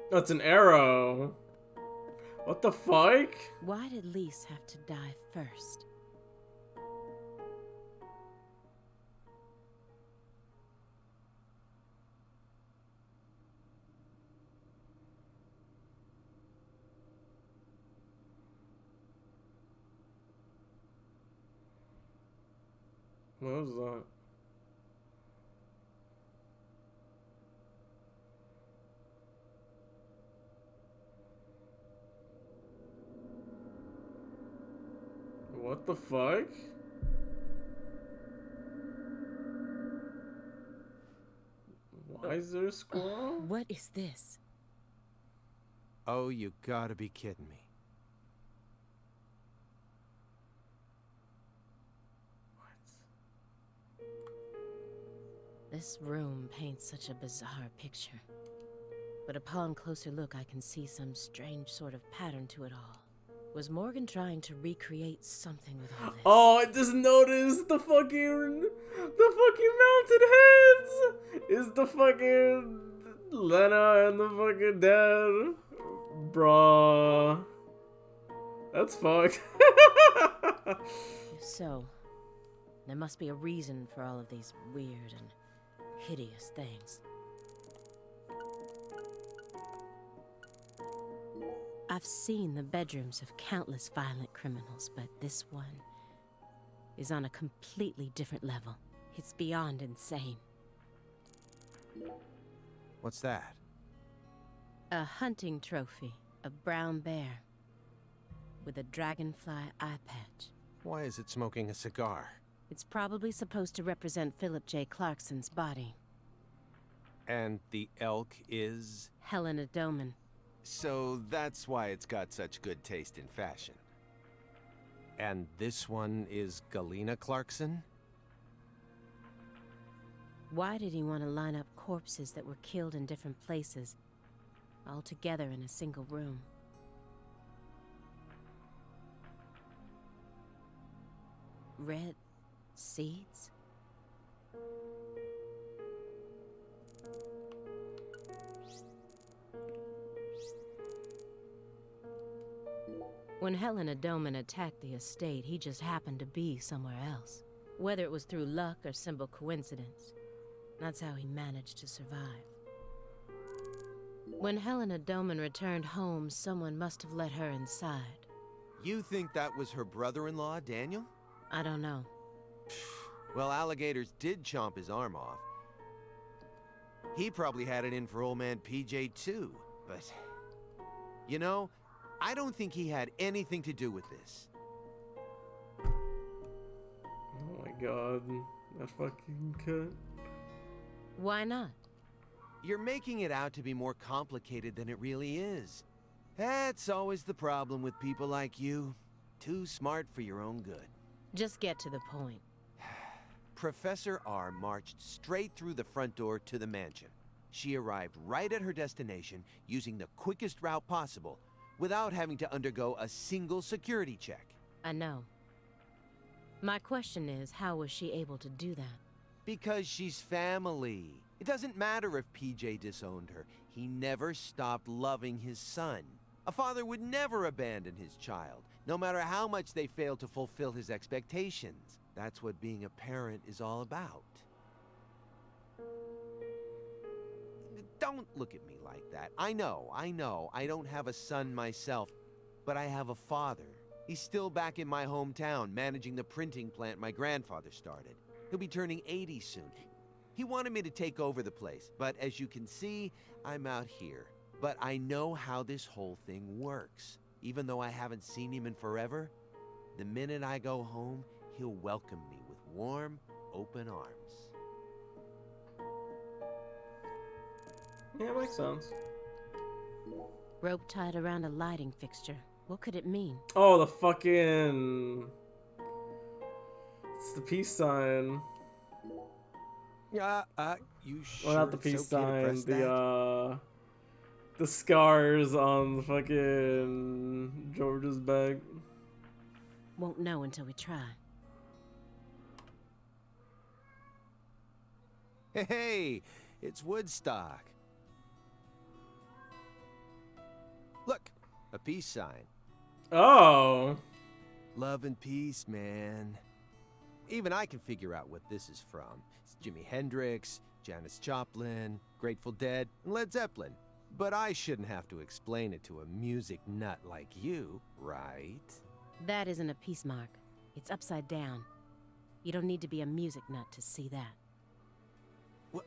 That's an arrow. What the fuck? Why did Lise have to die first? What was that? What the fuck? Why is there a squirrel? What is this? Oh, you gotta be kidding me. This room paints such a bizarre picture. But upon closer look, I can see some strange sort of pattern to it all. Was Morgan trying to recreate something with all this? Oh, I just noticed the fucking mounted heads. Is the fucking Lena and the fucking dad, bruh. That's fucked. If so, there must be a reason for all of these weird and hideous things. I've seen the bedrooms of countless violent criminals, but this one is on a completely different level. It's beyond insane. What's that? A hunting trophy, a brown bear, with a dragonfly eye patch. Why is it smoking a cigar? It's probably supposed to represent Philip J. Clarkson's body. And the elk is? Helena Doman. So that's why it's got such good taste in fashion. And this one is Galena Clarkson? Why did he want to line up corpses that were killed in different places, all together in a single room? Red seeds? When Helena Doman attacked the estate, he just happened to be somewhere else. Whether it was through luck or simple coincidence, that's how he managed to survive. When Helena Doman returned home, someone must have let her inside. You think that was her brother-in-law, Daniel? I don't know. Well, alligators did chomp his arm off. He probably had it in for old man PJ too, but... You know, I don't think he had anything to do with this. Oh my god, that fucking cut. Why not? You're making it out to be more complicated than it really is. That's always the problem with people like you. Too smart for your own good. Just get to the point. Professor R marched straight through the front door to the mansion. She arrived right at her destination using the quickest route possible without having to undergo a single security check. I know. My question is, how was she able to do that? Because she's family. It doesn't matter if PJ disowned her. He never stopped loving his son. A father would never abandon his child, no matter how much they failed to fulfill his expectations. That's what being a parent is all about. Don't look at me like that. I know, I don't have a son myself, but I have a father. He's still back in my hometown, managing the printing plant my grandfather started. He'll be turning 80 soon. He wanted me to take over the place, but as you can see, I'm out here. But I know how this whole thing works. Even though I haven't seen him in forever, the minute I go home, he'll welcome me with warm, open arms. Yeah, makes sense. Rope tied around a lighting fixture. What could it mean? Oh, the fucking... It's the peace sign. You sure Well, not the it's peace okay to sign, press that? the scars on the fucking George's back. Won't know until we try. Hey, it's Woodstock. A peace sign. Oh. Love and peace, man. Even I can figure out what this is from. It's Jimi Hendrix, Janis Joplin, Grateful Dead, and Led Zeppelin. But I shouldn't have to explain it to a music nut like you, right? That isn't a peace mark. It's upside down. You don't need to be a music nut to see that.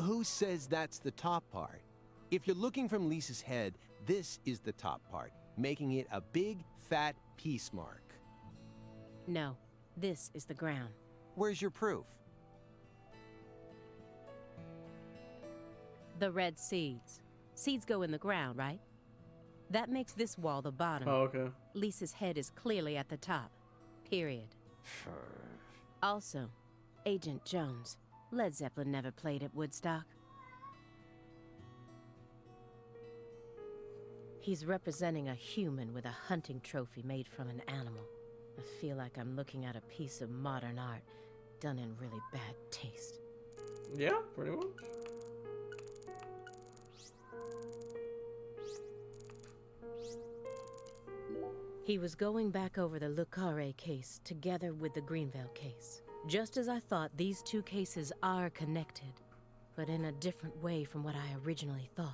Who says that's the top part? If you're looking from Lisa's head, this is the top part, making it a big, fat peace mark. No, this is the ground. Where's your proof? The red seeds. Seeds go in the ground, right? That makes this wall the bottom. Oh, okay. Lisa's head is clearly at the top. Period. Also, Agent Jones. Led Zeppelin never played at Woodstock. He's representing a human with a hunting trophy made from an animal. I feel like I'm looking at a piece of modern art done in really bad taste. Yeah, pretty much. He was going back over the Le Carré case together with the Greenville case. Just as I thought, these two cases are connected, but in a different way from what I originally thought.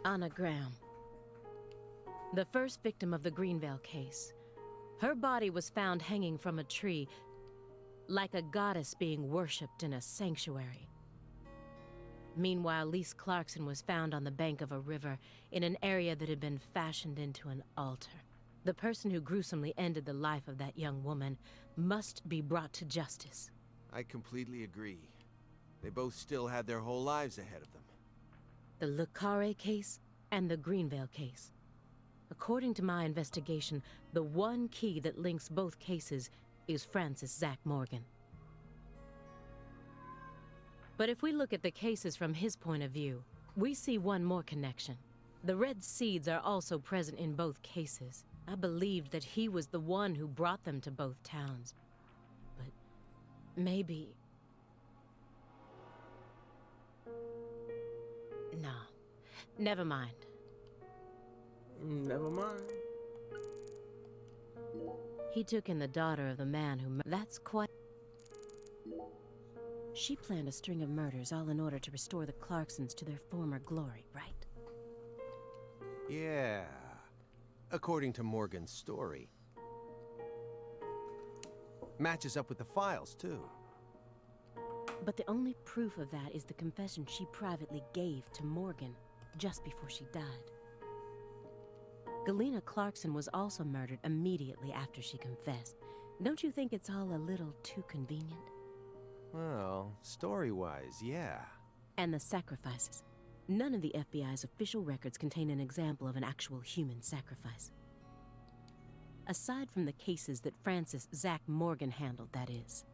Anna Graham, the first victim of the Greenville case. Her body was found hanging from a tree, like a goddess being worshipped in a sanctuary. Meanwhile, Lise Clarkson was found on the bank of a river in an area that had been fashioned into an altar. The person who gruesomely ended the life of that young woman must be brought to justice. I completely agree. They both still had their whole lives ahead of them. The Le Carré case and the Greenville case. According to my investigation, the one key that links both cases is Francis Zach Morgan. But if we look at the cases from his point of view, we see one more connection. The red seeds are also present in both cases. I believed that he was the one who brought them to both towns. But maybe... No. Never mind. Never mind. He took in the daughter of the man who... That's quite... She planned a string of murders, all in order to restore the Clarksons to their former glory, right? Yeah. According to Morgan's story. Matches up with the files, too. But the only proof of that is the confession she privately gave to Morgan just before she died. Galena Clarkson was also murdered immediately after she confessed. Don't you think it's all a little too convenient? Well, story-wise, yeah. And the sacrifices. None of the FBI's official records contain an example of an actual human sacrifice. Aside from the cases that Francis Zach Morgan handled, that is.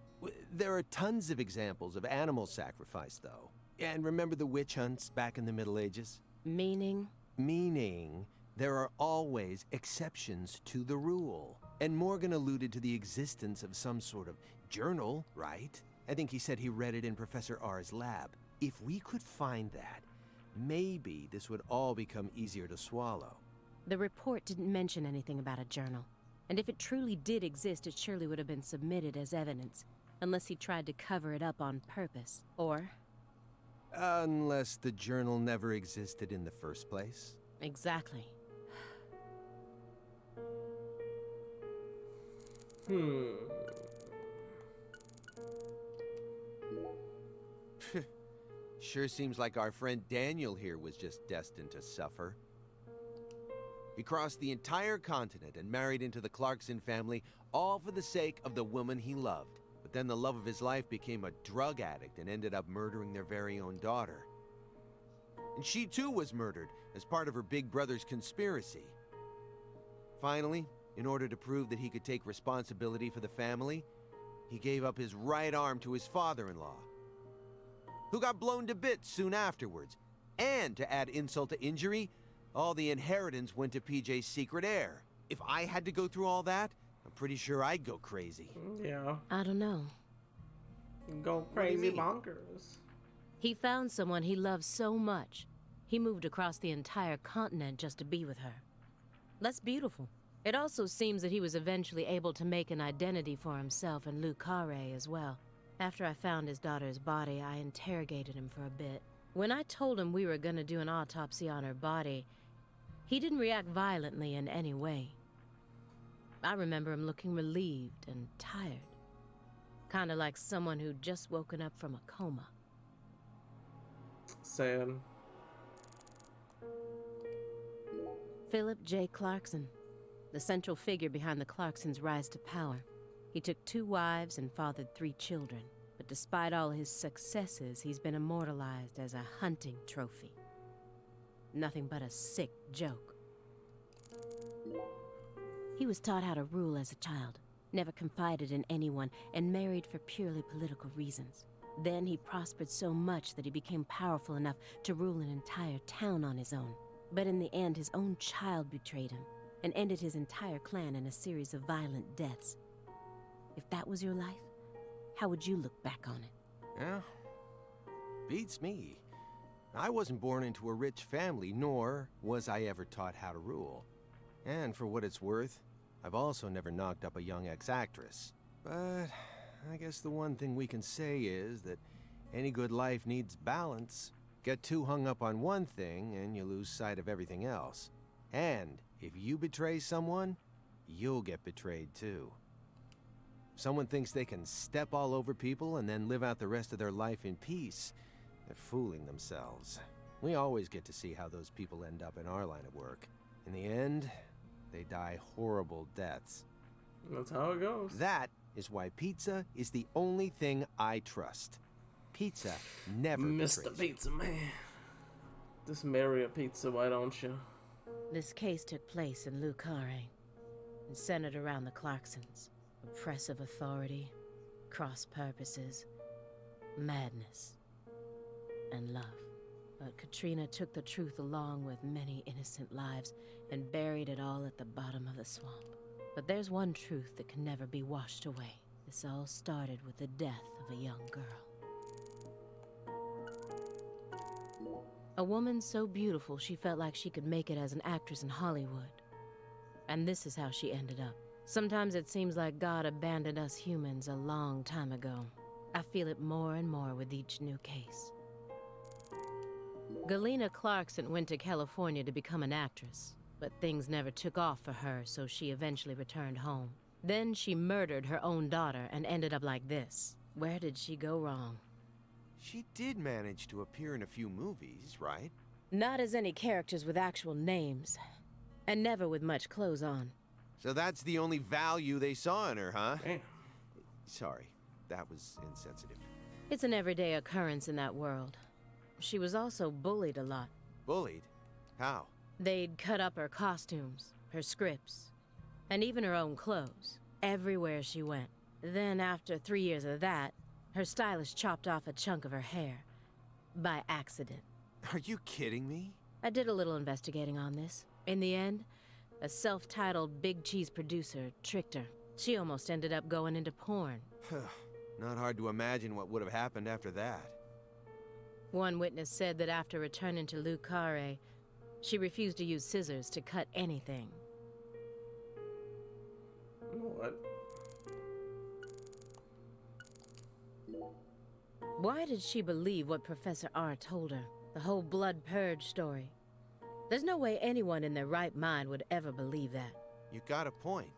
There are tons of examples of animal sacrifice, though. And remember the witch hunts back in the Middle Ages? Meaning? Meaning, there are always exceptions to the rule. And Morgan alluded to the existence of some sort of journal, right? I think he said he read it in Professor R's lab. If we could find that, maybe this would all become easier to swallow. The report didn't mention anything about a journal. And if it truly did exist, it surely would have been submitted as evidence. Unless he tried to cover it up on purpose. Or... Unless the journal never existed in the first place. Exactly. Sure seems like our friend Daniel here was just destined to suffer. He crossed the entire continent and married into the Clarkson family, all for the sake of the woman he loved. But then the love of his life became a drug addict and ended up murdering their very own daughter. And she too was murdered as part of her big brother's conspiracy. Finally, in order to prove that he could take responsibility for the family, he gave up his right arm to his father-in-law, who got blown to bits soon afterwards. And to add insult to injury, all the inheritance went to PJ's secret heir. If I had to go through all that, I'm pretty sure I'd go crazy. Yeah. I don't know. Go crazy bonkers. He found someone he loved so much He moved across the entire continent just to be with her. That's beautiful. It also seems that he was eventually able to make an identity for himself in Lucare as well. After I found his daughter's body, I interrogated him for a bit. When I told him we were gonna do an autopsy on her body, he didn't react violently in any way. I remember him looking relieved and tired. Kinda like someone who'd just woken up from a coma. Sad. Philip J. Clarkson, the central figure behind the Clarksons' rise to power. He took 2 wives and fathered 3 children, but despite all his successes, he's been immortalized as a hunting trophy. Nothing but a sick joke. He was taught how to rule as a child, never confided in anyone, and married for purely political reasons. Then he prospered so much that he became powerful enough to rule an entire town on his own. But in the end, his own child betrayed him and ended his entire clan in a series of violent deaths. If that was your life, how would you look back on it? Yeah, beats me. I wasn't born into a rich family, nor was I ever taught how to rule. And for what it's worth, I've also never knocked up a young ex-actress. But I guess the one thing we can say is that any good life needs balance. Get too hung up on one thing and you lose sight of everything else. And if you betray someone, you'll get betrayed too. If someone thinks they can step all over people and then live out the rest of their life in peace, they're fooling themselves. We always get to see how those people end up in our line of work. In the end, they die horrible deaths. That's how it goes. That is why pizza is the only thing I trust. Pizza never Mr. betrays. Pizza Man. Just marry a pizza, why don't you? This case took place in Lucare and centered around the Clarksons. Oppressive authority, cross purposes, madness, and love. But Katrina took the truth along with many innocent lives and buried it all at the bottom of the swamp. But there's one truth that can never be washed away. This all started with the death of a young girl. A woman so beautiful she felt like she could make it as an actress in Hollywood. And this is how she ended up. Sometimes it seems like God abandoned us humans a long time ago. I feel it more and more with each new case. Galena Clarkson went to California to become an actress, but things never took off for her, so she eventually returned home. Then she murdered her own daughter and ended up like this. Where did she go wrong? She did manage to appear in a few movies, right? Not as any characters with actual names, and never with much clothes on. So that's the only value they saw in her, huh? Damn. Sorry, that was insensitive. It's an everyday occurrence in that world. She was also bullied a lot. Bullied? How? They'd cut up her costumes, her scripts, and even her own clothes, everywhere she went. Then after 3 years of that, her stylist chopped off a chunk of her hair. By accident. Are you kidding me? I did a little investigating on this. In the end, a self-titled big cheese producer tricked her. She almost ended up going into porn. Not hard to imagine what would have happened after that. One witness said that after returning to Lucare, she refused to use scissors to cut anything. What? Why did she believe what Professor R told her? The whole blood purge story. There's no way anyone in their right mind would ever believe that. You got a point.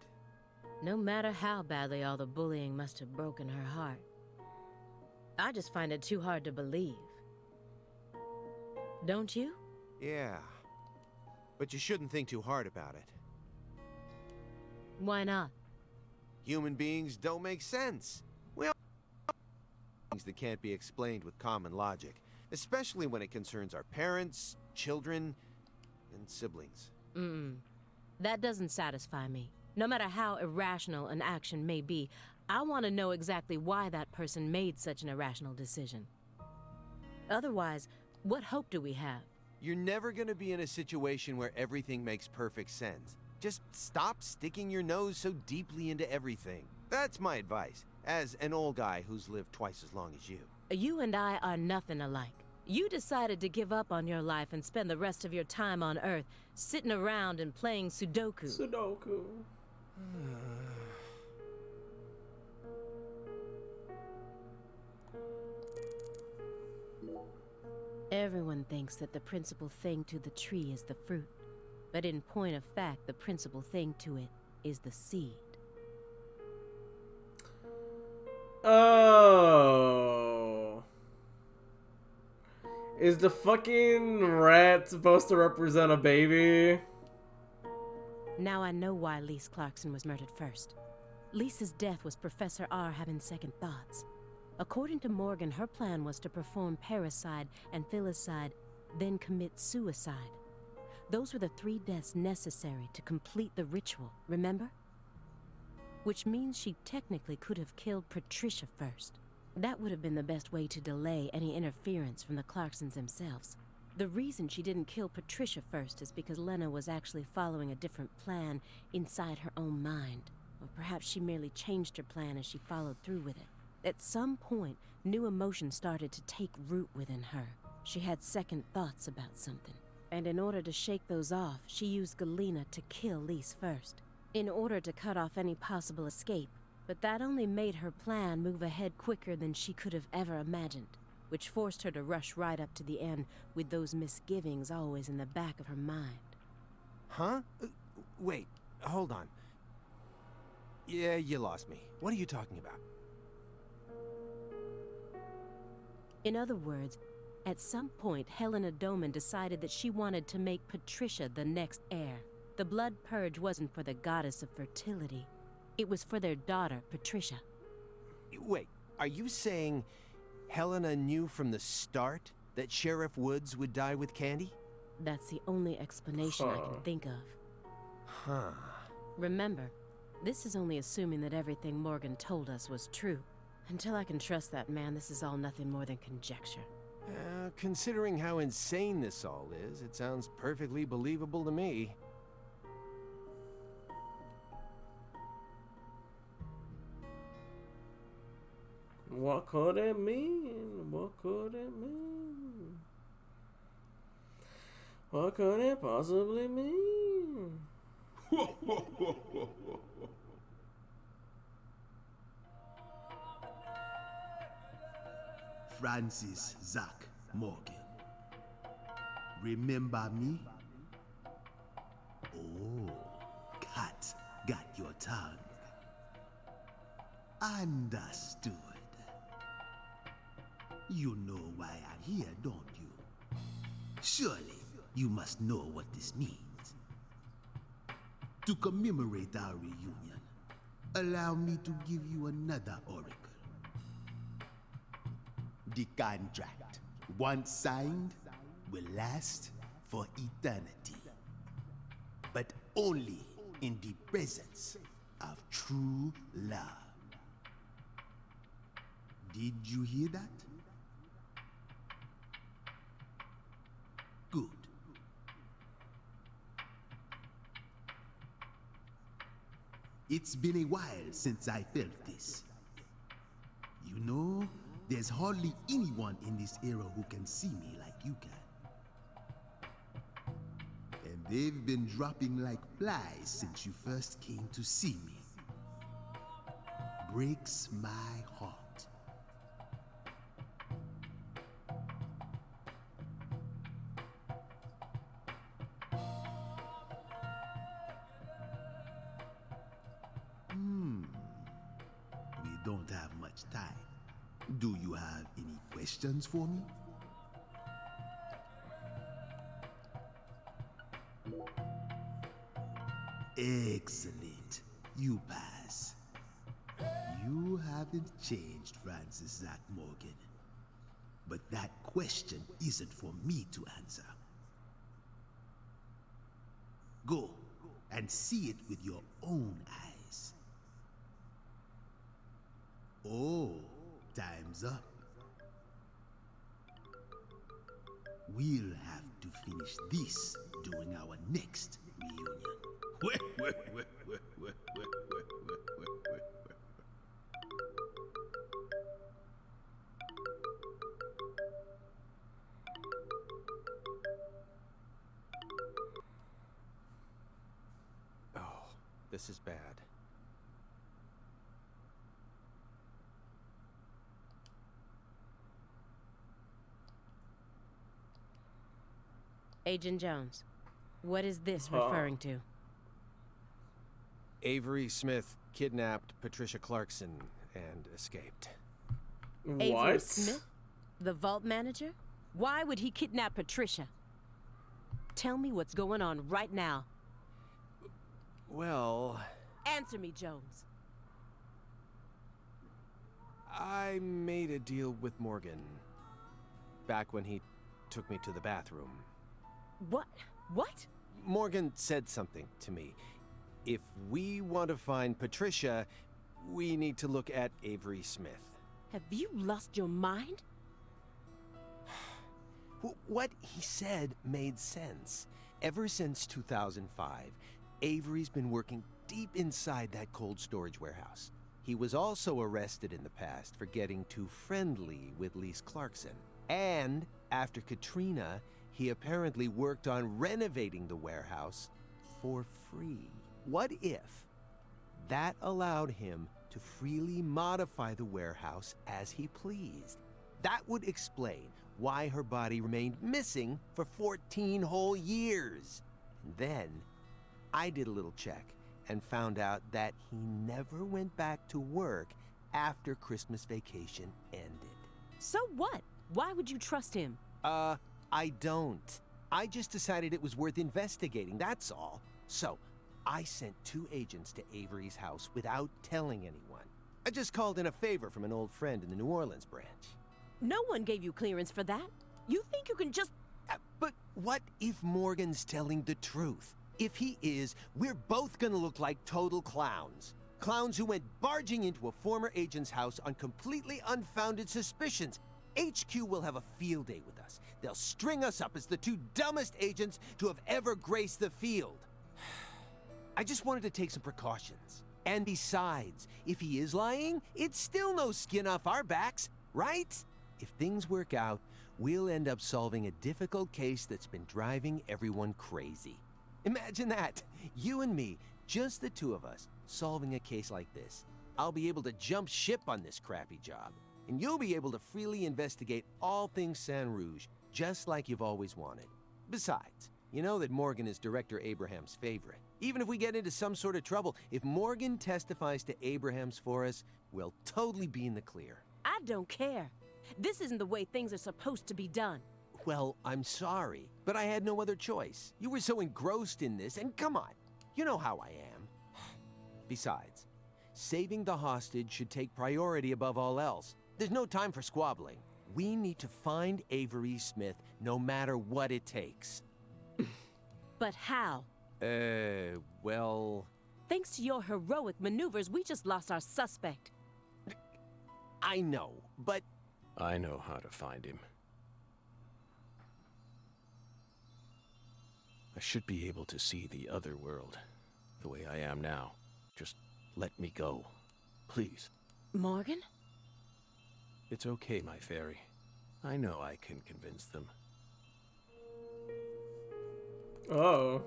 No matter how badly all the bullying must have broken her heart. I just find it too hard to believe. Don't you? Yeah. But you shouldn't think too hard about it. Why not? Human beings don't make sense. We all things that can't be explained with common logic, especially when it concerns our parents, children, and siblings. That doesn't satisfy me. No matter how irrational an action may be, I want to know exactly why that person made such an irrational decision. Otherwise, what hope do we have? You're never gonna be in a situation where everything makes perfect sense. Just stop sticking your nose so deeply into everything. That's my advice, as an old guy who's lived twice as long as you. You and I are nothing alike. You decided to give up on your life and spend the rest of your time on Earth sitting around and playing Sudoku. Sudoku. Everyone thinks that the principal thing to the tree is the fruit, but in point of fact, the principal thing to it is the seed. Oh. Is the fucking rat supposed to represent a baby? Now I know why Lise Clarkson was murdered first. Lisa's death was Professor R having second thoughts. According to Morgan, her plan was to perform parricide and filicide, then commit suicide. Those were the 3 deaths necessary to complete the ritual, remember? Which means she technically could have killed Patricia first. That would have been the best way to delay any interference from the Clarksons themselves. The reason she didn't kill Patricia first is because Lena was actually following a different plan inside her own mind. Or perhaps she merely changed her plan as she followed through with it. At some point, new emotions started to take root within her. She had second thoughts about something. And in order to shake those off, she used Galena to kill Lise first, in order to cut off any possible escape. But that only made her plan move ahead quicker than she could have ever imagined, which forced her to rush right up to the end with those misgivings always in the back of her mind. Huh? Wait, hold on. Yeah, you lost me. What are you talking about? In other words, at some point, Helena Doman decided that she wanted to make Patricia the next heir. The blood purge wasn't for the goddess of fertility. It was for their daughter, Patricia. Wait, are you saying Helena knew from the start that Sheriff Woods would die with Candy? That's the only explanation I can think of. Huh. Remember, this is only assuming that everything Morgan told us was true. Until I can trust that man, this is all nothing more than conjecture. Considering how insane this all is, it sounds perfectly believable to me. What could it mean? What could it mean? What could it possibly mean? Francis Zach Morgan. Remember me? Oh, cat got your tongue. Understood. You know why I'm here, don't you? Surely you must know what this means. To commemorate our reunion, allow me to give you another oracle. The contract, once signed, will last for eternity. But only in the presence of true love. Did you hear that? Good. It's been a while since I felt this. You know, there's hardly anyone in this era who can see me like you can. And they've been dropping like flies since you first came to see me. Breaks my heart. We don't have much time. Do you have any questions for me? Excellent. You pass. You haven't changed, Francis Zach Morgan. But that question isn't for me to answer. Go and see it with your own eyes. Oh, time's up. We'll have to finish this during our next reunion. This is bad. Agent Jones, what is this referring to? Avery Smith kidnapped Patricia Clarkson and escaped. Avery What? Smith? The vault manager? Why would he kidnap Patricia? Tell me what's going on right now. Well, Answer me, Jones. I made a deal with Morgan back when he took me to the bathroom. What? What? Morgan said something to me. If we want to find Patricia, we need to look at Avery Smith. Have you lost your mind? What he said made sense. Ever since 2005, Avery's been working deep inside that cold storage warehouse. He was also arrested in the past for getting too friendly with Lise Clarkson. And after Katrina, he apparently worked on renovating the warehouse for free. What if that allowed him to freely modify the warehouse as he pleased? That would explain why her body remained missing for 14 whole years. And then I did a little check and found out that he never went back to work after Christmas vacation ended. So what? Why would you trust him? I don't. I just decided it was worth investigating, that's all. So, I sent 2 agents to Avery's house without telling anyone. I just called in a favor from an old friend in the New Orleans branch. No one gave you clearance for that. You think you can just... But what if Morgan's telling the truth? If he is, we're both gonna look like total clowns. Clowns who went barging into a former agent's house on completely unfounded suspicions. HQ will have a field day with us. They'll string us up as the 2 dumbest agents to have ever graced the field. I just wanted to take some precautions. And besides, if he is lying, it's still no skin off our backs, right? If things work out, we'll end up solving a difficult case that's been driving everyone crazy. Imagine that. You and me, just the 2 of us, solving a case like this. I'll be able to jump ship on this crappy job. And you'll be able to freely investigate all things San Rouge, just like you've always wanted. Besides, you know that Morgan is Director Abraham's favorite. Even if we get into some sort of trouble, if Morgan testifies to Abraham's for us, we'll totally be in the clear. I don't care. This isn't the way things are supposed to be done. Well, I'm sorry, but I had no other choice. You were so engrossed in this, and come on, you know how I am. Besides, saving the hostage should take priority above all else. There's no time for squabbling. We need to find Avery Smith no matter what it takes. But how? Well... Thanks to your heroic maneuvers, we just lost our suspect. I know, but... I know how to find him. I should be able to see the other world, the way I am now. Just let me go, please. Morgan? It's okay, my fairy. I know I can convince them. Oh.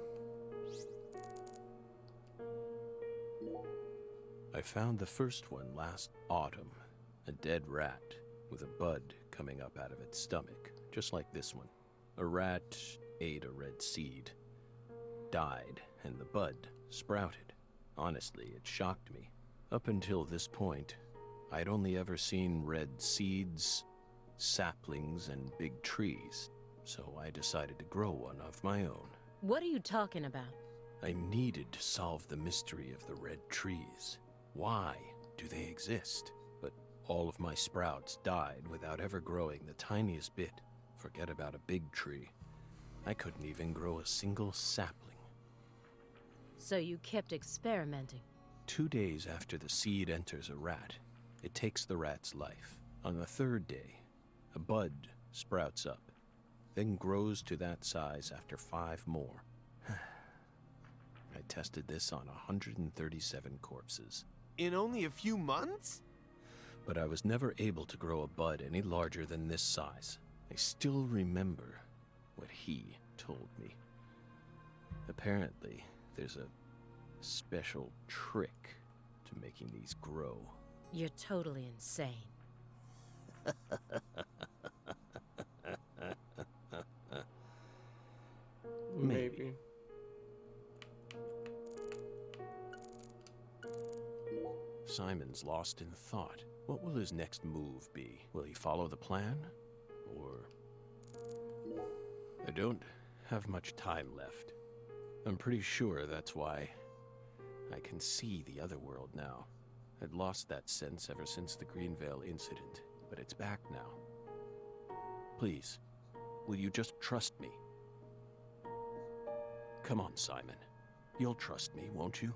I found the first one last autumn. A dead rat with a bud coming up out of its stomach, just like this one. A rat ate a red seed, died, and the bud sprouted. Honestly, it shocked me. Up until this point, I'd only ever seen red seeds, saplings, and big trees, so I decided to grow one of my own. What are you talking about? I needed to solve the mystery of the red trees. Why do they exist? But all of my sprouts died without ever growing the tiniest bit. Forget about a big tree. I couldn't even grow a single sapling. So you kept experimenting. 2 days after the seed enters a rat, it takes the rat's life. On the 3rd day, a bud sprouts up, then grows to that size after 5 more. I tested this on 137 corpses. In only a few months? But I was never able to grow a bud any larger than this size. I still remember what he told me. Apparently, there's a special trick to making these grow. You're totally insane. Maybe. Simon's lost in thought. What will his next move be? Will he follow the plan? Or... I don't have much time left. I'm pretty sure that's why I can see the other world now. I'd lost that sense ever since the Greenvale incident, but it's back now. Please, will you just trust me? Come on, Simon. You'll trust me, won't you?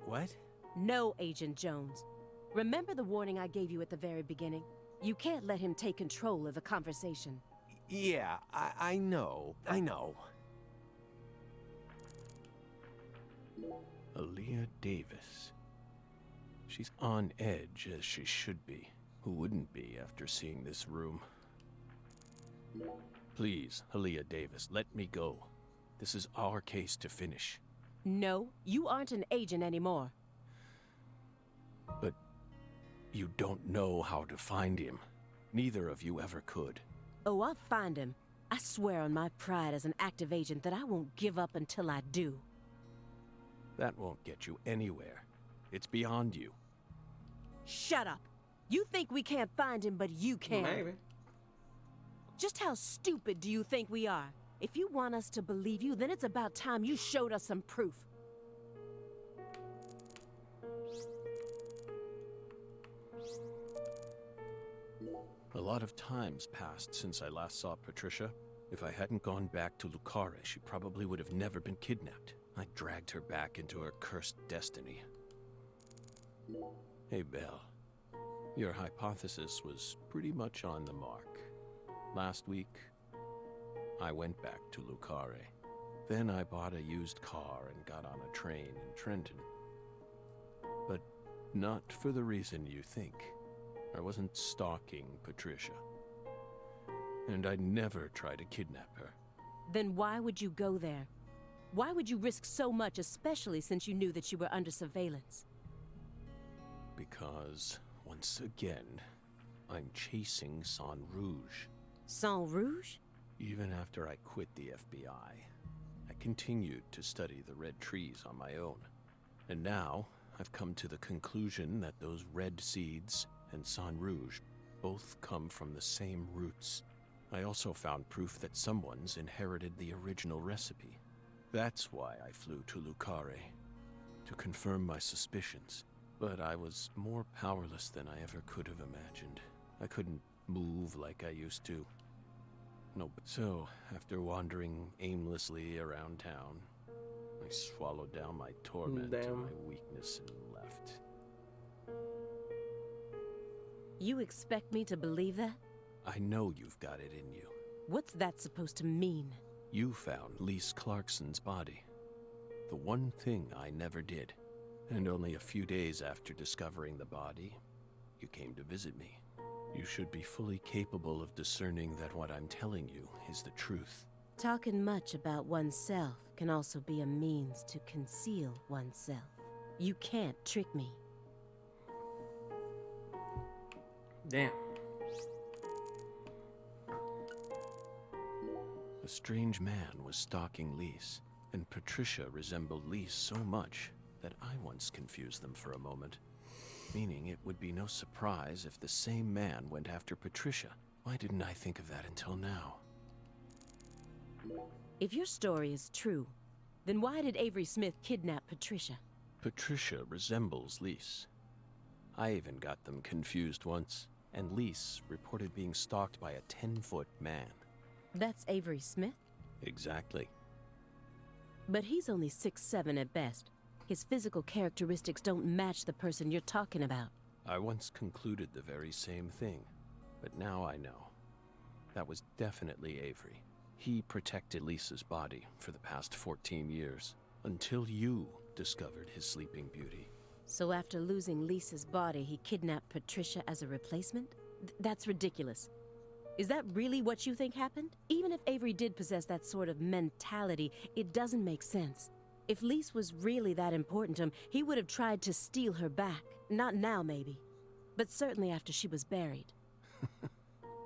What? No, Agent Jones. Remember the warning I gave you at the very beginning? You can't let him take control of the conversation. Yeah, I know. Aaliyah Davis. She's on edge, as she should be. Who wouldn't be after seeing this room? Please, Aaliyah Davis, let me go. This is our case to finish. No, you aren't an agent anymore. But you don't know how to find him. Neither of you ever could. Oh, I'll find him. I swear on my pride as an active agent that I won't give up until I do. That won't get you anywhere. It's beyond you. Shut up. You think we can't find him, but you can. Maybe. Just how stupid do you think we are? If you want us to believe you, then it's about time you showed us some proof. A lot of time's passed since I last saw Patricia. If I hadn't gone back to Lucare, she probably would have never been kidnapped. I dragged her back into her cursed destiny. Hey, Belle. Your hypothesis was pretty much on the mark. Last week, I went back to Lucare. Then I bought a used car and got on a train in Trenton. But not for the reason you think. I wasn't stalking Patricia. And I'd never try to kidnap her. Then why would you go there? Why would you risk so much, especially since you knew that you were under surveillance? Because, once again, I'm chasing Sang Rouge. Sang Rouge? Even after I quit the FBI, I continued to study the red trees on my own. And now, I've come to the conclusion that those red seeds and Sang Rouge both come from the same roots. I also found proof that someone's inherited the original recipe. That's why I flew to Lucare, to confirm my suspicions. But I was more powerless than I ever could have imagined. I couldn't move like I used to. No, so, after wandering aimlessly around town, I swallowed down my torment and my weakness and left. You expect me to believe that? I know you've got it in you. What's that supposed to mean? You found Lise Clarkson's body. The one thing I never did. And only a few days after discovering the body, you came to visit me. You should be fully capable of discerning that what I'm telling you is the truth. Talking much about oneself can also be a means to conceal oneself. You can't trick me. Damn. A strange man was stalking Lise, and Patricia resembled Lise so much that I once confused them for a moment. Meaning it would be no surprise if the same man went after Patricia. Why didn't I think of that until now? If your story is true, then why did Avery Smith kidnap Patricia? Patricia resembles Lise. I even got them confused once, and Lise reported being stalked by a 10-foot man. That's Avery Smith? Exactly. But he's only 6'7" at best. His physical characteristics don't match the person you're talking about. I once concluded the very same thing, but now I know. That was definitely Avery. He protected Lisa's body for the past 14 years, until you discovered his sleeping beauty. So after losing Lisa's body, he kidnapped Patricia as a replacement? That's ridiculous. Is that really what you think happened? Even if Avery did possess that sort of mentality, it doesn't make sense. If Lise was really that important to him, he would have tried to steal her back. Not now, maybe, but certainly after she was buried.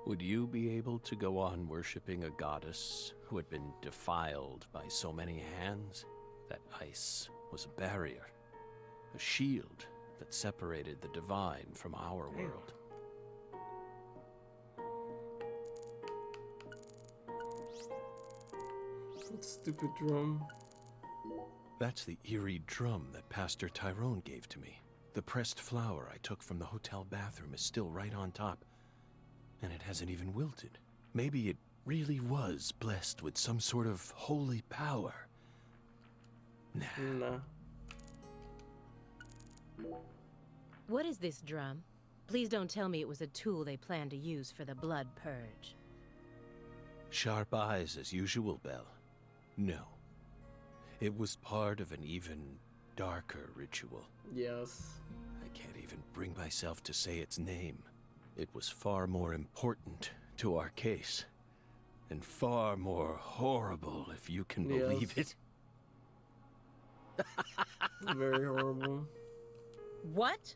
Would you be able to go on worshipping a goddess who had been defiled by so many hands? That ice was a barrier, a shield that separated the divine from our world. That stupid drum. That's the eerie drum that Pastor Tyrone gave to me. The pressed flower I took from the hotel bathroom is still right on top, and it hasn't even wilted. Maybe it really was blessed with some sort of holy power. Nah. What is this drum? Please don't tell me it was a tool they planned to use for the blood purge. Sharp eyes as usual, Belle. No. It was part of an even darker ritual. Yes. I can't even bring myself to say its name. It was far more important to our case. And far more horrible, if you can believe it. Very horrible. What?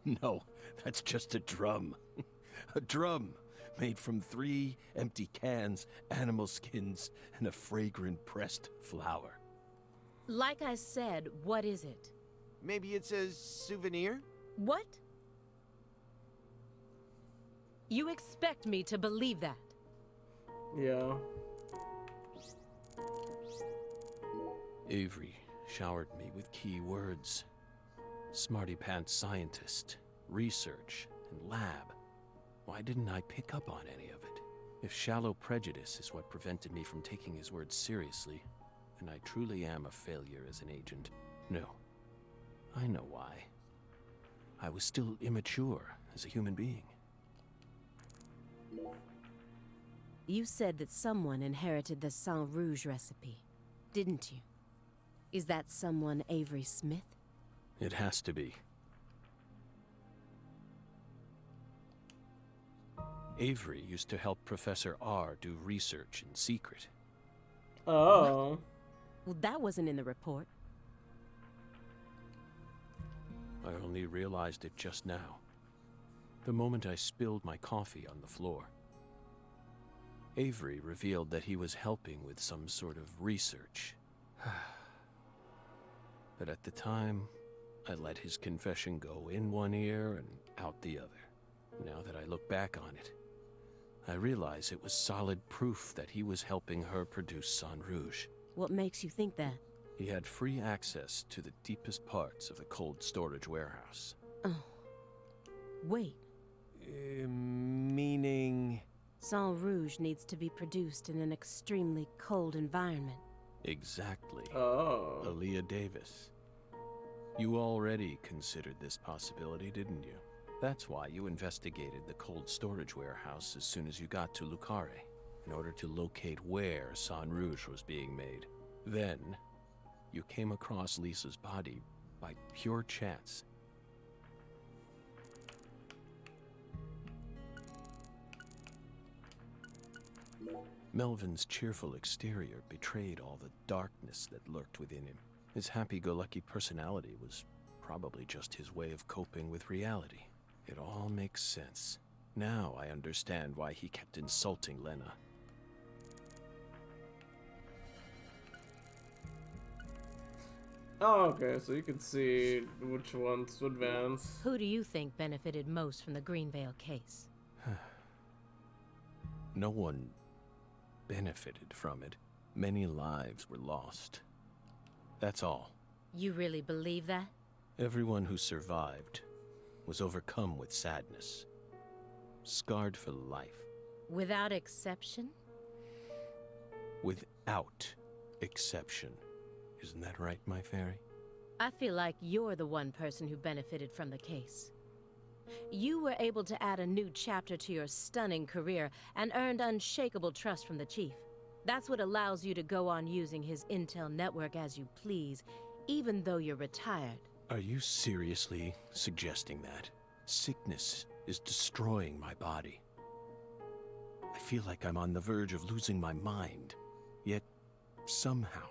No, that's just a drum. A drum made from 3 empty cans, animal skins, and a fragrant pressed flower. Like I said, what is it? Maybe it's a souvenir? What? You expect me to believe that? Yeah. Avery showered me with key words. Smarty pants scientist, research, and lab. Why didn't I pick up on any of it? If shallow prejudice is what prevented me from taking his words seriously, then I truly am a failure as an agent. No. I know why. I was still immature as a human being. You said that someone inherited the Sang Rouge recipe, didn't you? Is that someone Avery Smith? It has to be. Avery used to help Professor R do research in secret. Oh. Well, that wasn't in the report. I only realized it just now. The moment I spilled my coffee on the floor. Avery revealed that he was helping with some sort of research. But at the time, I let his confession go in one ear and out the other. Now that I look back on it, I realize it was solid proof that he was helping her produce Sang Rouge. What makes you think that? He had free access to the deepest parts of the cold storage warehouse. Oh. Wait. Meaning... Sang Rouge needs to be produced in an extremely cold environment. Exactly. Oh. Aaliyah Davis. You already considered this possibility, didn't you? That's why you investigated the cold storage warehouse as soon as you got to Lucare, in order to locate where Sang Rouge was being made. Then, you came across Lisa's body by pure chance. Melvin's cheerful exterior betrayed all the darkness that lurked within him. His happy-go-lucky personality was probably just his way of coping with reality. It all makes sense. Now I understand why he kept insulting Lena. Oh, okay, so you can see which ones to advance. Who do you think benefited most from the Greenvale case? No one benefited from it. Many lives were lost. That's all. You really believe that? Everyone who survived was overcome with sadness, scarred for life. Without exception? Without exception. Isn't that right, my fairy? I feel like you're the one person who benefited from the case. You were able to add a new chapter to your stunning career and earned unshakable trust from the Chief. That's what allows you to go on using his intel network as you please, even though you're retired. Are you seriously suggesting that? Sickness is destroying my body. I feel like I'm on the verge of losing my mind. Yet, somehow,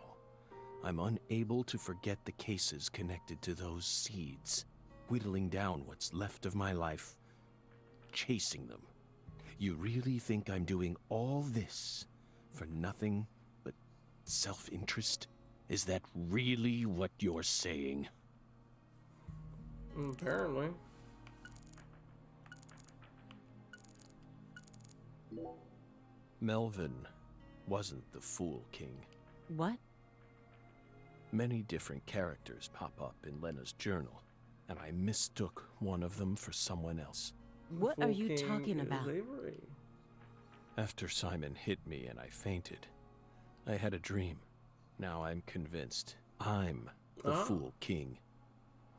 I'm unable to forget the cases connected to those seeds, whittling down what's left of my life, chasing them. You really think I'm doing all this for nothing but self-interest? Is that really what you're saying? Apparently. Melvin wasn't the Fool King. What? Many different characters pop up in Lena's journal, and I mistook one of them for someone else. What are you King talking is about? Avery. After Simon hit me and I fainted, I had a dream. Now I'm convinced I'm the Fool King.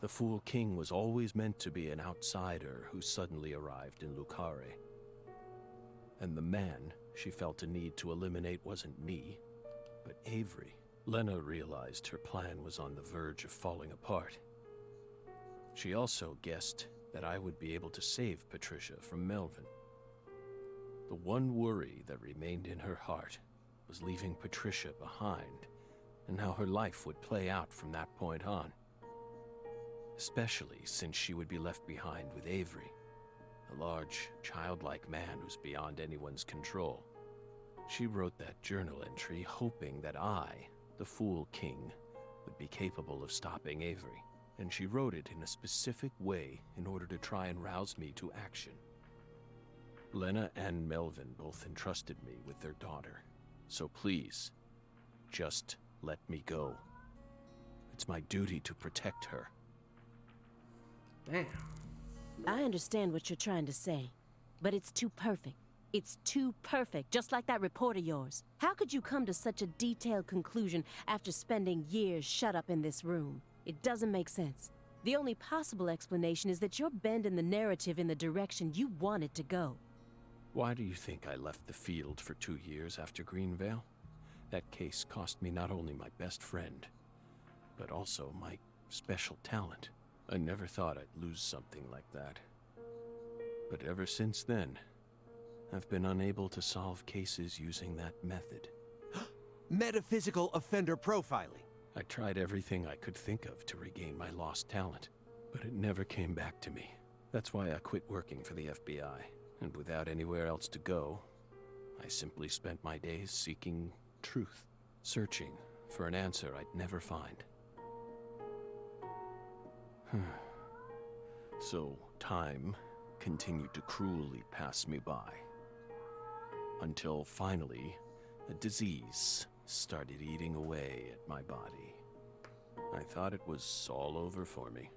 The Fool King was always meant to be an outsider who suddenly arrived in Lucare. And the man she felt a need to eliminate wasn't me, but Avery. Lena realized her plan was on the verge of falling apart. She also guessed that I would be able to save Patricia from Melvin. The one worry that remained in her heart was leaving Patricia behind, and how her life would play out from that point on. Especially since she would be left behind with Avery, a large, childlike man who's beyond anyone's control. She wrote that journal entry hoping that I, the Fool King, would be capable of stopping Avery, and she wrote it in a specific way in order to try and rouse me to action. Lena and Melvin both entrusted me with their daughter, so please, just let me go. It's my duty to protect her. Damn. I understand what you're trying to say, but it's too perfect. It's too perfect, just like that report of yours. How could you come to such a detailed conclusion after spending years shut up in this room? It doesn't make sense. The only possible explanation is that you're bending the narrative in the direction you want it to go. Why do you think I left the field for 2 years after Greenvale? That case cost me not only my best friend, but also my special talent. I never thought I'd lose something like that. But ever since then, I've been unable to solve cases using that method. Metaphysical offender profiling. I tried everything I could think of to regain my lost talent, but it never came back to me. That's why I quit working for the FBI, and without anywhere else to go, I simply spent my days seeking truth, searching for an answer I'd never find. So time continued to cruelly pass me by, until finally a disease started eating away at my body. I thought it was all over for me.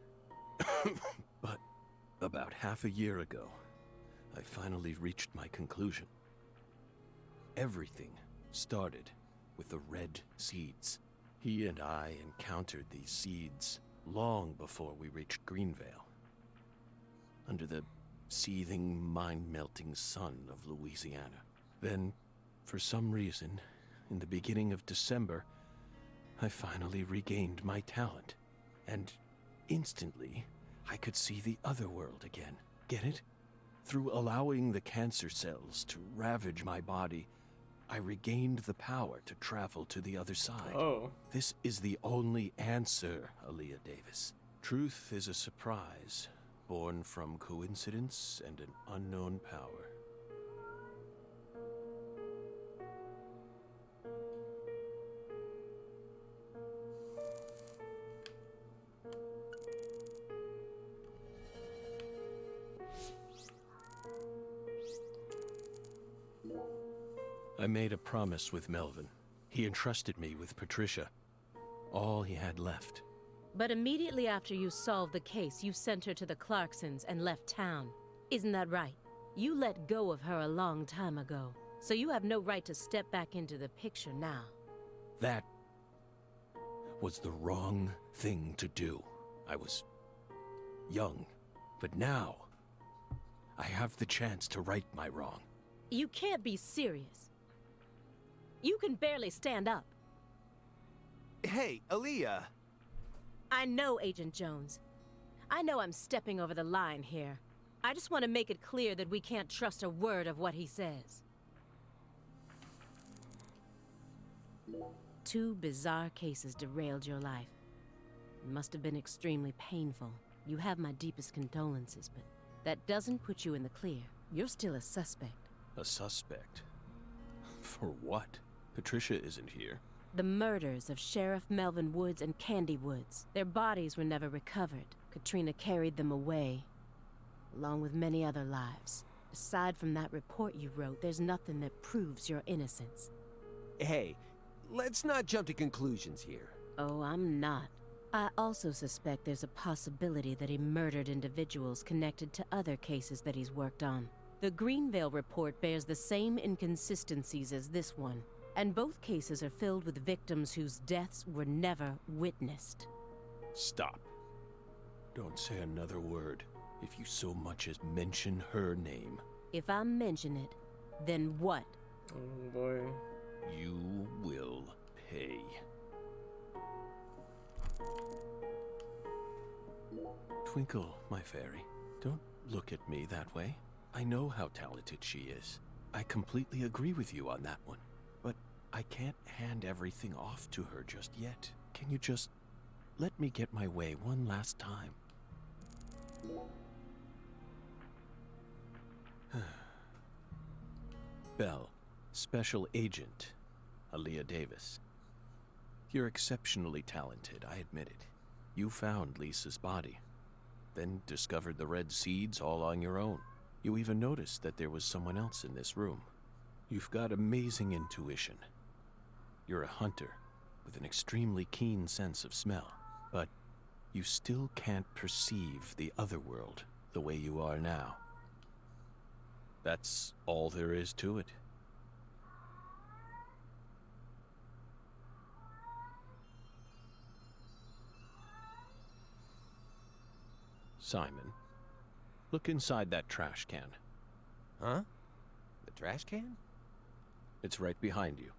But about half a year ago, I finally reached my conclusion. Everything started with the red seeds. He and I encountered these seeds long before we reached Greenvale. Under the seething, mind-melting sun of Louisiana. Then, for some reason, in the beginning of December, I finally regained my talent. And instantly, I could see the other world again. Get it? Through allowing the cancer cells to ravage my body, I regained the power to travel to the other side. Oh. This is the only answer, Aaliyah Davis. Truth is a surprise, born from coincidence and an unknown power. I made a promise with Melvin. He entrusted me with Patricia. All he had left. But immediately after you solved the case, you sent her to the Clarksons and left town. Isn't that right? You let go of her a long time ago, so you have no right to step back into the picture now. That was the wrong thing to do. I was young, but now I have the chance to right my wrong. You can't be serious. You can barely stand up. Hey, Aaliyah. I know, Agent Jones. I know I'm stepping over the line here. I just want to make it clear that we can't trust a word of what he says. 2 bizarre cases derailed your life. It must have been extremely painful. You have my deepest condolences, but that doesn't put you in the clear. You're still a suspect. A suspect? For what? Patricia isn't here. The murders of Sheriff Melvin Woods and Candy Woods. Their bodies were never recovered. Katrina carried them away, along with many other lives. Aside from that report you wrote, there's nothing that proves your innocence. Hey, let's not jump to conclusions here. Oh, I'm not. I also suspect there's a possibility that he murdered individuals connected to other cases that he's worked on. The Greenvale report bears the same inconsistencies as this one, and both cases are filled with victims whose deaths were never witnessed. Stop. Don't say another word. If you so much as mention her name. If I mention it, then what? Oh boy. You will pay. Twinkle, my fairy. Don't look at me that way. I know how talented she is. I completely agree with you on that one. But I can't hand everything off to her just yet. Can you just let me get my way one last time? Belle, Special Agent Aaliyah Davis. You're exceptionally talented, I admit it. You found Lisa's body, then discovered the red seeds all on your own. You even noticed that there was someone else in this room. You've got amazing intuition. You're a hunter with an extremely keen sense of smell, but you still can't perceive the other world the way you are now. That's all there is to it. Simon, look inside that trash can. Huh? The trash can? It's right behind you.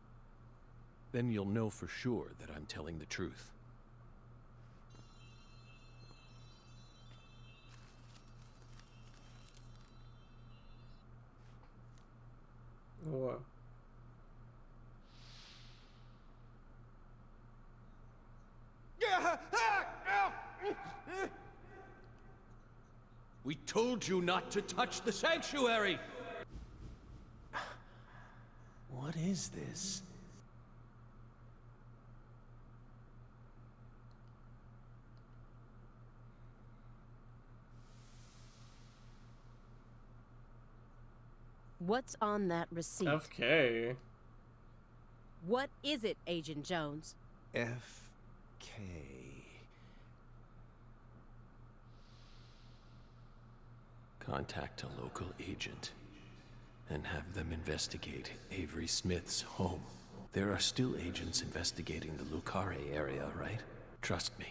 Then you'll know for sure that I'm telling the truth. What? We told you not to touch the sanctuary! What is this? What's on that receipt? FK. What is it, Agent Jones? FK. Contact a local agent and have them investigate Avery Smith's home. There are still agents investigating the Lucare area, right? Trust me.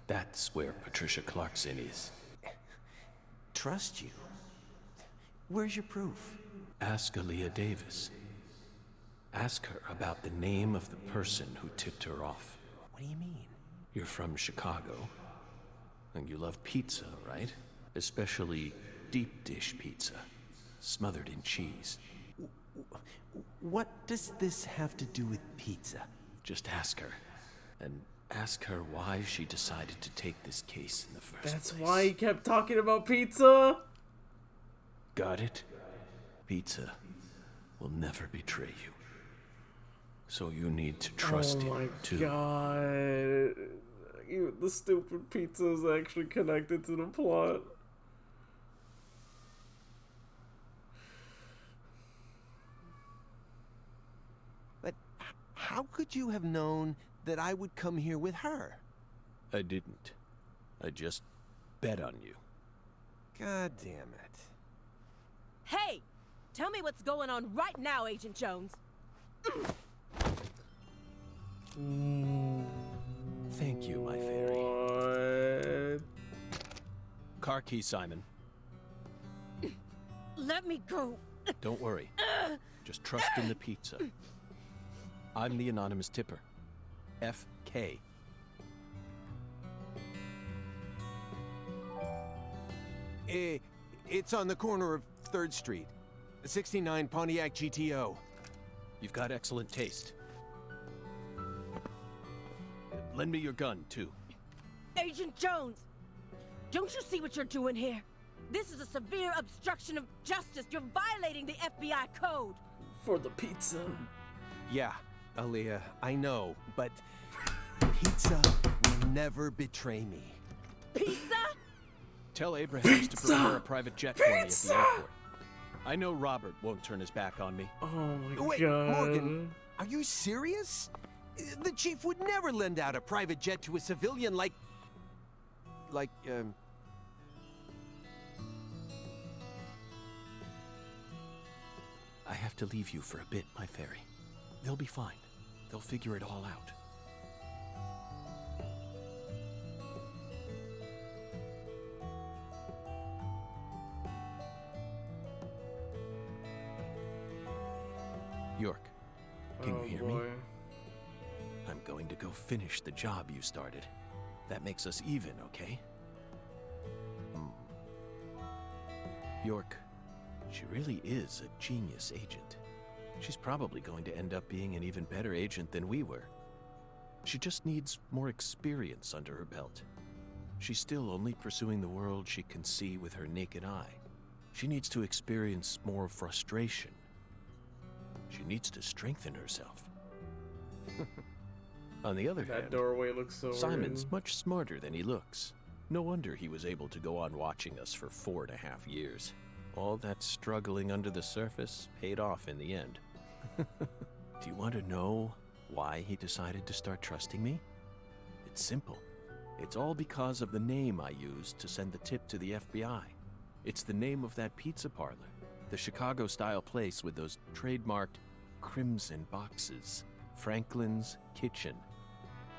That's where Patricia Clarkson is. Trust you? Where's your proof? Ask Aaliyah Davis. Ask her about the name of the person who tipped her off. What do you mean? You're from Chicago, and you love pizza, right? Especially deep dish pizza, smothered in cheese. What does this have to do with pizza? Just ask her, and ask her why she decided to take this case in the first place. That's why he kept talking about pizza? Got it? Pizza will never betray you. So you need to trust him, too. Oh my god. Even the stupid pizza is actually connected to the plot. But how could you have known that I would come here with her? I didn't. I just bet on you. God damn it. Hey! Tell me what's going on right now, Agent Jones. Thank you, my fairy. What? Car key, Simon. Let me go. Don't worry. Just trust in the pizza. I'm the anonymous tipper. FK. It's on the corner of 3rd Street. 69 Pontiac GTO. You've got excellent taste. Lend me your gun, too. Agent Jones! Don't you see what you're doing here? This is a severe obstruction of justice. You're violating the FBI code. For the pizza. Yeah, Aaliyah, I know, but pizza will never betray me. Pizza? Tell Abrahams to Pizza! prepare a private jet for me at the Pizza! airport. I know Robert won't turn his back on me. Oh my Wait, god. Morgan, are you serious? The chief would never lend out a private jet to a civilian like, I have to leave you for a bit, my fairy. They'll be fine. They'll figure it all out. York, can you hear me? I'm going to go finish the job you started. That makes us even, okay? York, she really is a genius agent. She's probably going to end up being an even better agent than we were. She just needs more experience under her belt. She's still only pursuing the world she can see with her naked eye. She needs to experience more frustration. She needs to strengthen herself. On the other That hand, doorway looks so Simon's weird. much smarter than he looks. No wonder he was able to go on watching us for 4.5 years. All that struggling under the surface paid off in the end. Do you want to know why he decided to start trusting me? It's simple. It's all because of the name I used to send the tip to the FBI. It's the name of that pizza parlor, the Chicago-style place with those trademarked crimson boxes. Franklin's Kitchen.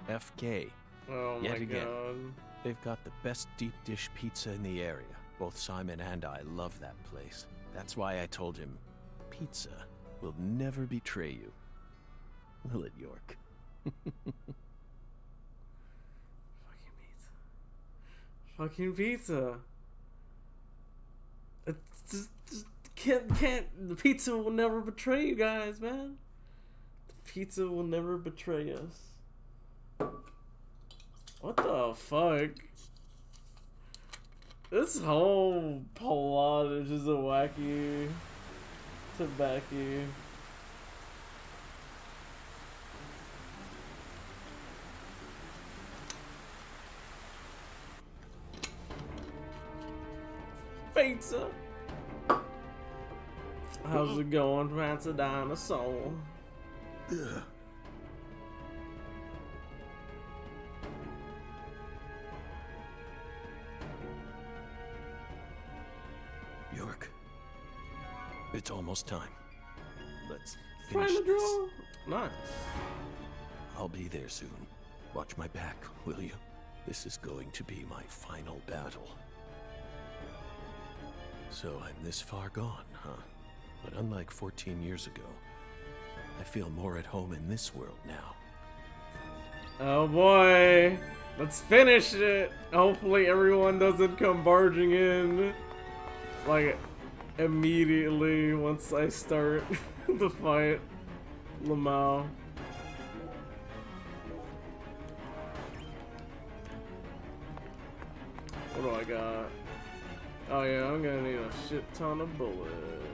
FK. Oh my Yet again. god. They've got the best deep dish pizza in the area. Both Simon and I love that place. That's why I told him, pizza will never betray you. Will it, York? Fucking pizza. It's just can't. The pizza will never betray you guys, man. The pizza will never betray us. What the fuck? This whole plot is just a wacky tobacco. Pizza. How's it going, Pizza Dinosaur? York, it's almost time. Let's Trying finish to this. draw? Nice. I'll be there soon. Watch my back, will you? This is going to be my final battle. So I'm this far gone, huh? But unlike 14 years ago, I feel more at home in this world now. Oh boy. Let's finish it. Hopefully everyone doesn't come barging in like immediately once I start the fight. Lamau. What do I got? Oh yeah, I'm gonna need a shit ton of bullets.